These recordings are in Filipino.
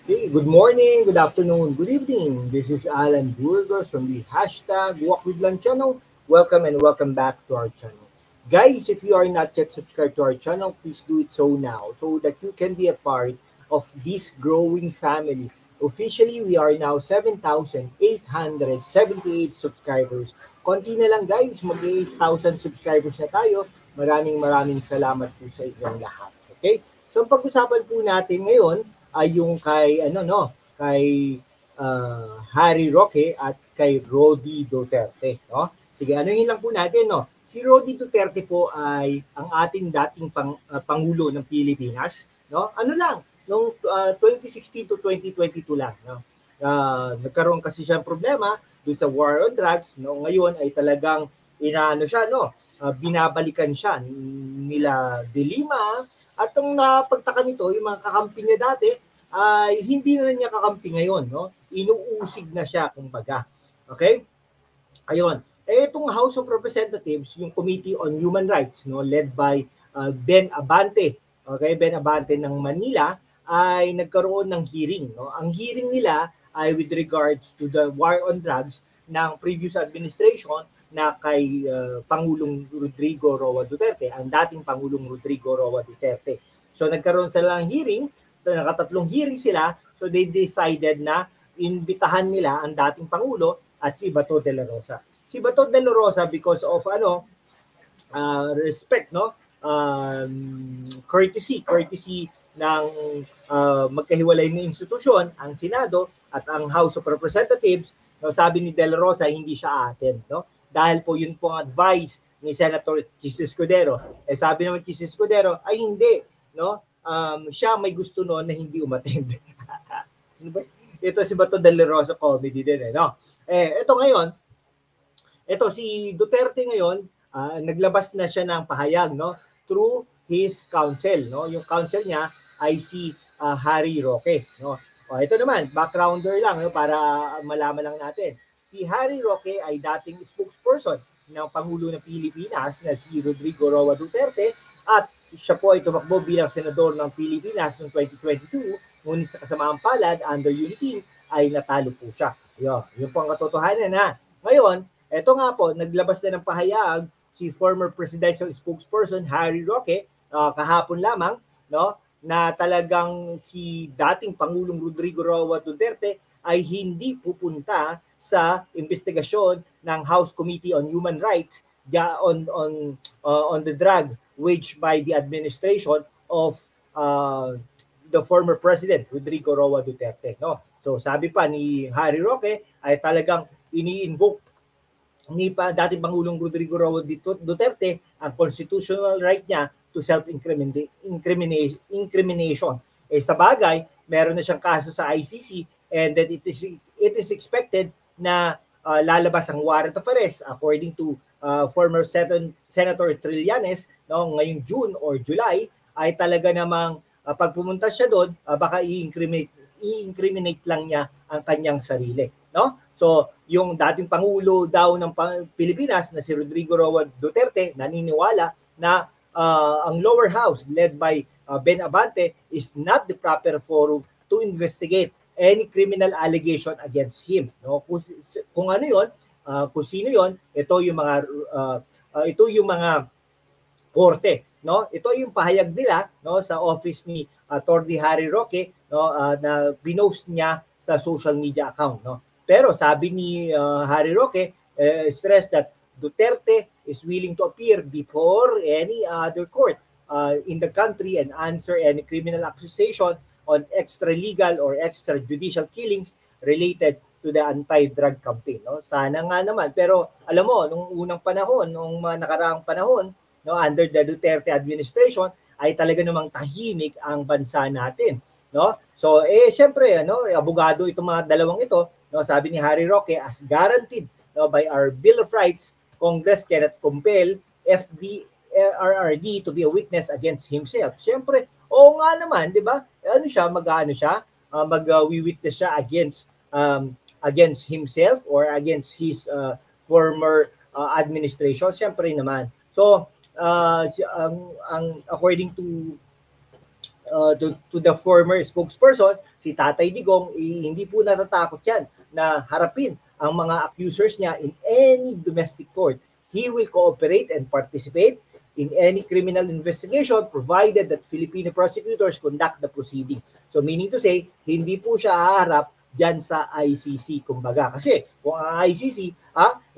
Hey, good morning, good afternoon, good evening. This is Alan Burgos from the hashtag Walk with Lan channel. Welcome and welcome back to our channel. Guys, if you are not yet subscribed to our channel, please do it so now so that you can be a part of this growing family. Officially, we are now 7,878 subscribers. Konti na lang guys, mag-8,000 subscribers na tayo. Maraming salamat po sa inyong lahat. Okay? So, ang pag-usapan po natin ngayon ay yung kay Harry Roque at kay Rodi Duterte, no? Sige, anuhin lang po natin, no. Si Rodi Duterte po ay ang ating dating pangulo ng Pilipinas, no? Ano lang, nung 2016 to 2022 lang, no. Nagkaroon kasi siya ng problema dun sa war on drugs, no. Ngayon ay talagang inaano siya, no. Binabalikan siya nila De Lima at ang napagtaka nito, yung mga kakampi niya dati, ay hindi na niya kakampi ngayon, no? Inuusig na siya, kumbaga. Okay? Ayun. Itong House of Representatives, yung Committee on Human Rights, no, led by Ben Abante, okay, Ben Abante ng Manila, ay nagkaroon ng hearing, no. Ang hearing nila ay with regards to the war on drugs ng previous administration na kay Pangulong Rodrigo Roa Duterte, ang dating Pangulong Rodrigo Roa Duterte. So nagkaroon sila ng hearing, nakatatlong hearing sila, so they decided na imbitahan nila ang dating Pangulo at si Bato de la Rosa. Si Bato de la Rosa, because of respect, no, courtesy ng magkahiwalay na institusyon, ang Senado at ang House of Representatives, no, sabi ni de la Rosa hindi siya attend, no, dahil po yun po ang advice ni Senator Chis Escudero. Sabi naman Chis Escudero ay hindi, no, siya may gusto noon na hindi umattend. Ito si Bato de la Rosa comedy din, no. Ito ngayon, ito si Duterte ngayon, naglabas na siya ng pahayag, no, through his counsel, no. Yung counsel niya ay si Harry Roque, no. Ito naman, backgrounder lang, no, para malaman lang natin. Si Harry Roque ay dating spokesperson ng Pangulo ng Pilipinas na si Rodrigo Roa Duterte at siya po ay tumakbo bilang senador ng Pilipinas noong 2022, ngunit sa kasamaang palad under Unity ay natalo po siya. Yun po ang katotohanan na. Ngayon, eto nga po, naglabas na ng pahayag si former presidential spokesperson Harry Roque kahapon lamang, no, na talagang si dating Pangulong Rodrigo Roa Duterte ay hindi pupunta sa investigasyon ng House Committee on Human Rights on the drug waged by the administration of the former president Rodrigo Roa Duterte, no. So sabi pa ni Harry Roque ay talagang ini-invoke ni dating Pangulong Rodrigo Roa Duterte ang constitutional right niya to self-incrimination. Sa bagay, meron na siyang kaso sa ICC and that it is expected na lalabas ang warrant of arrest according to former Senator Trillanes, no, ngayong June or July ay talaga namang pag pumunta siya doon, baka i-incriminate lang niya ang kanyang sarili, no? So, yung dating Pangulo daw ng Pilipinas na si Rodrigo Roa Duterte naniniwala na ang lower house led by Ben Abante is not the proper forum to investigate any criminal allegation against him, no. Kung ano 'yon, kung sino 'yon, ito yung mga korte, no. Ito yung pahayag nila, no, sa office ni Attorney Harry Roque, no, na pinost niya sa social media account, no. Pero sabi ni Harry Roque, stress that Duterte is willing to appear before any other court in the country and answer any criminal accusation on extralegal or extrajudicial killings related to the anti-drug campaign, no. Sana nga naman, pero alam mo nung unang panahon, nung mga nakaraang panahon, no, under the Duterte administration ay talaga namang tahimik ang bansa natin, no. So syempre abogado itong mga dalawang ito, no, sabi ni Harry Roque, as guaranteed, no, by our Bill of Rights, Congress cannot compel FDRRD to be a witness against himself. Siyempre, oo nga naman, 'di ba? Mag-witness siya against himself or against his former administration. Siyempre naman. So, according to to the former spokesperson, si Tatay Digong, hindi po natatakot yan na harapin ang mga accusers niya in any domestic court. He will cooperate and participate in any criminal investigation provided that Filipino prosecutors conduct the proceeding. So meaning to say, hindi po siya haharap dyan sa ICC, kumbaga. Kasi kung ang ICC,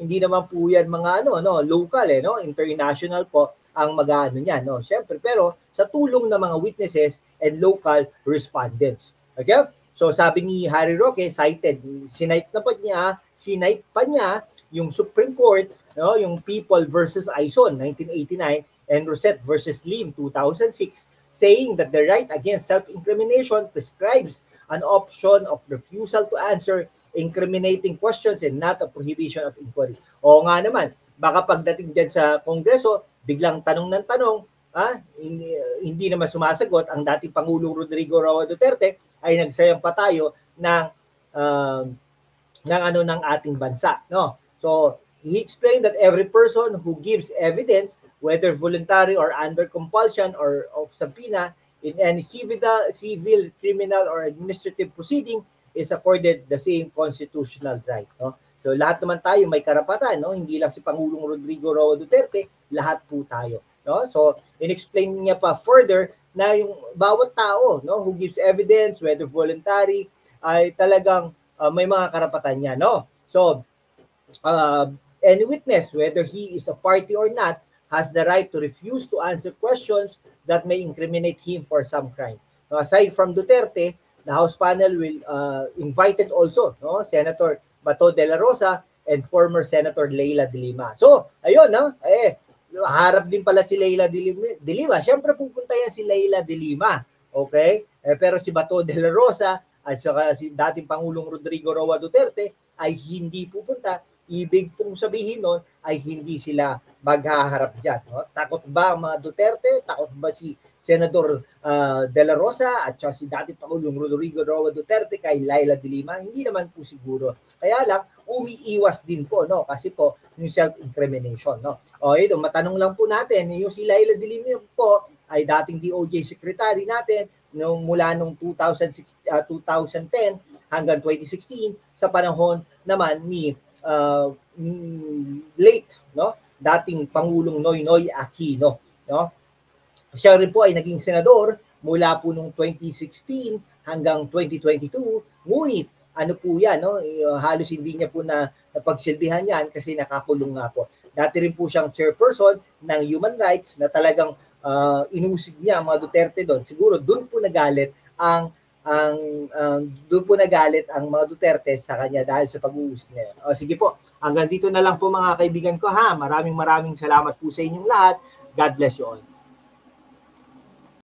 hindi naman po yan mga local, international po ang mag-aano niyan, no? Siyempre, pero sa tulong ng mga witnesses and local respondents. Okay? So sabi ni Harry Roque, cited, sinite pa niya yung Supreme Court, no, yung People versus Aison 1989 and Rosette versus Lim 2006, saying that the right against self-incrimination prescribes an option of refusal to answer incriminating questions and not a prohibition of inquiry. Oo nga naman, baka pagdating dyan sa Kongreso, biglang tanong ng tanong, hindi naman sumasagot ang dating Pangulong Rodrigo Roa Duterte, ay nagsayang pa tayo ng ating bansa, no? So he explained that every person who gives evidence, whether voluntary or under compulsion or of subpoena, in any civil, criminal, or administrative proceeding, is accorded the same constitutional right, no? So lahat naman tayo may karapatan, no? Hindi lang si Pangulong Rodrigo Roa Duterte, lahat po tayo, no? So in-explain niya pa further na yung bawat tao, no, who gives evidence, whether voluntary, ay talagang may mga karapatan niya, no? So any witness, whether he is a party or not, has the right to refuse to answer questions that may incriminate him for some crime. So, aside from Duterte, the House panel will invited also, no, Senator Bato de la Rosa and former Senator Leila de Lima. So, ayun, no? Harap din pala si Leila de Lima. Siyempre pupunta yan si Leila de Lima. Okay? Pero si Bato de la Rosa at saka si dating Pangulong Rodrigo Roa Duterte ay hindi pupunta. Ibig pong sabihin nun ay hindi sila maghaharap dyan. No? Takot ba ang mga Duterte? Takot ba si Senador de la Rosa at saka si dating Pangulong Rodrigo Roa Duterte kay Leila de Lima? Hindi naman po siguro. Kaya lang, umiiwas din po, no? Kasi po, yung self-incrimination, no? O, ito, matanong lang po natin, yung si Leila de Lima po ay dating DOJ Secretary natin mula nung 2010 hanggang 2016 sa panahon naman ni late, no, dating Pangulong Noynoy Aquino, no? Siya rin po ay naging senador mula po nung 2016 hanggang 2022. Ngunit ano po yan, no? Halos hindi niya po na napagsilbihan yan kasi nakakulong nga po. Dati rin po siyang chairperson ng human rights na talagang inusig niya ang mga Duterte doon. Siguro doon po nagalit ang mga Duterte sa kanya dahil sa pag-uusig niya. Sige po, hanggang dito na lang po mga kaibigan ko, ha. Maraming salamat po sa inyong lahat. God bless you all.